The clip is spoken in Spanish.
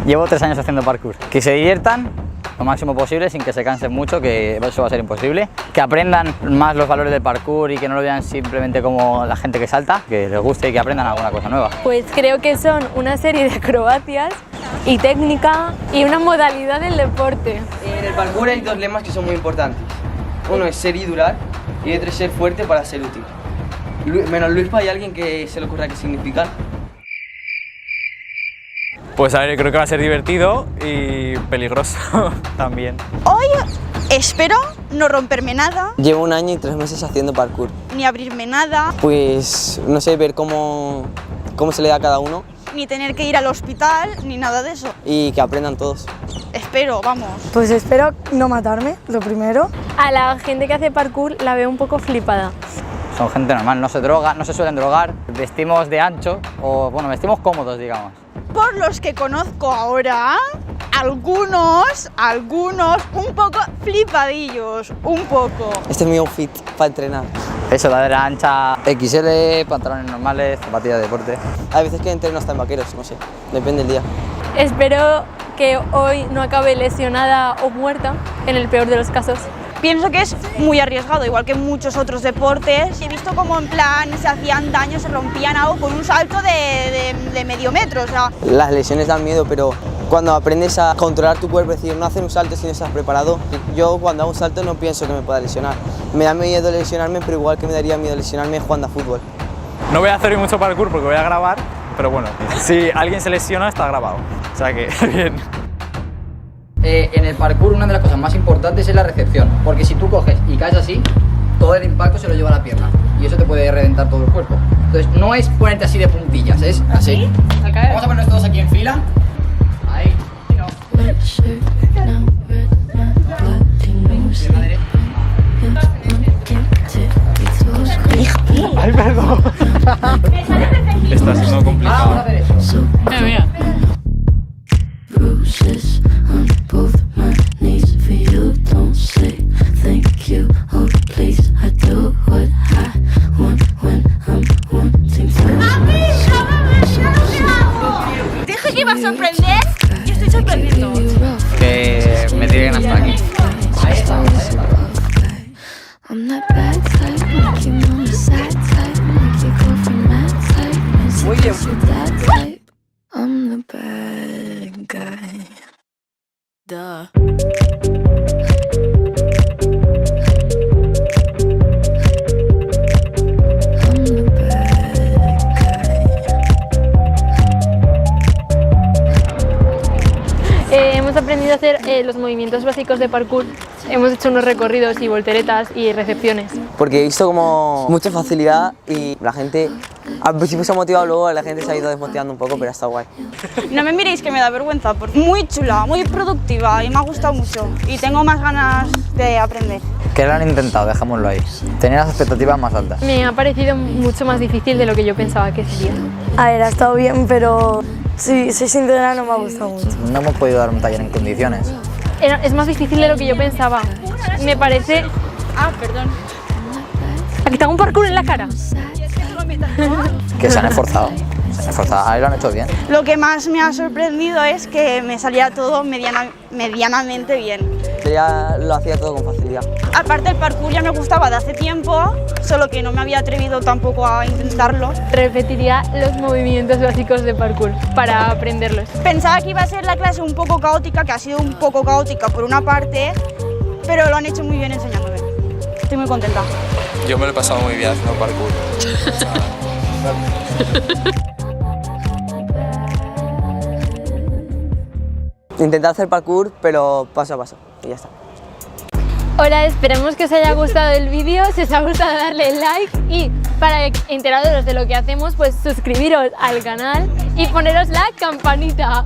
Llevo 3 años haciendo parkour. Que se diviertan lo máximo posible sin que se cansen mucho, que eso va a ser imposible. Que aprendan más los valores del parkour y que no lo vean simplemente como la gente que salta, que les guste y que aprendan alguna cosa nueva. Pues creo que son una serie de acrobacias y técnica y una modalidad del deporte. En el parkour hay 2 lemas que son muy importantes. Uno es ser y durar y otro es ser fuerte para ser útil. Menos Luispa, ¿hay alguien que se le ocurra qué significan? Pues a ver, creo que va a ser divertido y peligroso también. Hoy espero no romperme nada, Llevo 1 año y 3 meses haciendo parkour. ni abrirme nada, Pues no sé, ver cómo se le da a cada uno ni tener que ir al hospital, ni nada de eso. y que aprendan todos. Espero, vamos. Pues espero no matarme, lo primero. A la gente que hace parkour la veo un poco flipada. Son gente normal, no se droga, no se suelen drogar, vestimos de ancho o bueno, vestimos cómodos, digamos. Por los que conozco ahora, algunos, un poco flipadillos, un poco. Este es mi outfit para entrenar. Eso, ladera ancha, XL, pantalones normales, zapatillas de deporte. Hay veces que entreno hasta en vaqueros, no sé, depende del día. Espero que hoy no acabe lesionada o muerta, en el peor de los casos. Pienso que es muy arriesgado, igual que muchos otros deportes. He visto como en plan se hacían daño, se rompían algo con un salto de medio metro, o sea. Las lesiones dan miedo, pero cuando aprendes a controlar tu cuerpo, es decir, no hacer un salto si no estás preparado. Yo cuando hago un salto no pienso que me pueda lesionar. Me da miedo lesionarme, pero igual que me daría miedo lesionarme jugando a fútbol. No voy a hacer hoy mucho parkour porque voy a grabar, pero bueno, si alguien se lesiona está grabado. O sea que, bien. En el parkour una de las cosas más importantes es la recepción, porque si tú coges y caes así, todo el impacto se lo lleva a la pierna y eso te puede reventar todo el cuerpo. Entonces no es ponerte así de puntillas, es así. Vamos a ponernos todos aquí en fila. Ahí. No. Ay, perdón. Está siendo complicado. Vamos a hacer eso. Mira. Bruises on both my knees for you. Don't say thank you. Oh, please, I do what I want when I'm wanting to. Dije que iba a sorprender y estoy sorprendiendo. Que me tiren hasta aquí. Ahí está. I'm that bad type, make your mama sad type, make your girlfriend mad type, make you that type. I'm the bad guy. Duh. I'm the bad guy. Hemos aprendido a hacer los movimientos básicos de parkour. Hemos hecho unos recorridos y volteretas y recepciones. Porque he visto como mucha facilidad y la gente al principio se ha motivado, luego la gente se ha ido desmotivando un poco, pero está guay. No me miréis que me da vergüenza, porque muy chula, muy productiva y me ha gustado mucho. Y tengo más ganas de aprender. Que lo han intentado, dejémoslo ahí. Tenía las expectativas más altas. Me ha parecido mucho más difícil de lo que yo pensaba que sería. A ver, ha estado bien, pero si soy sincera no me ha gustado mucho. No hemos podido dar un taller en condiciones. Es más difícil de lo que yo pensaba. Me parece... Ah, perdón. Aquí está un parkour en la cara. Que se han esforzado. Se han esforzado, ahí lo han hecho bien. Lo que más me ha sorprendido es que me salía todo medianamente bien. Yo ya lo hacía todo con facilidad. Aparte el parkour ya me gustaba de hace tiempo, solo que no me había atrevido tampoco a intentarlo. Repetiría los movimientos básicos de parkour para aprenderlos. Pensaba que iba a ser la clase un poco caótica, que ha sido un poco caótica por una parte, pero lo han hecho muy bien enseñándome. Estoy muy contenta. Yo me lo he pasado muy bien haciendo parkour. Intenté hacer parkour, pero paso a paso y ya está. Hola, esperemos que os haya gustado el vídeo. Si os ha gustado, darle like y para enteraros de lo que hacemos, pues suscribiros al canal y poneros la campanita.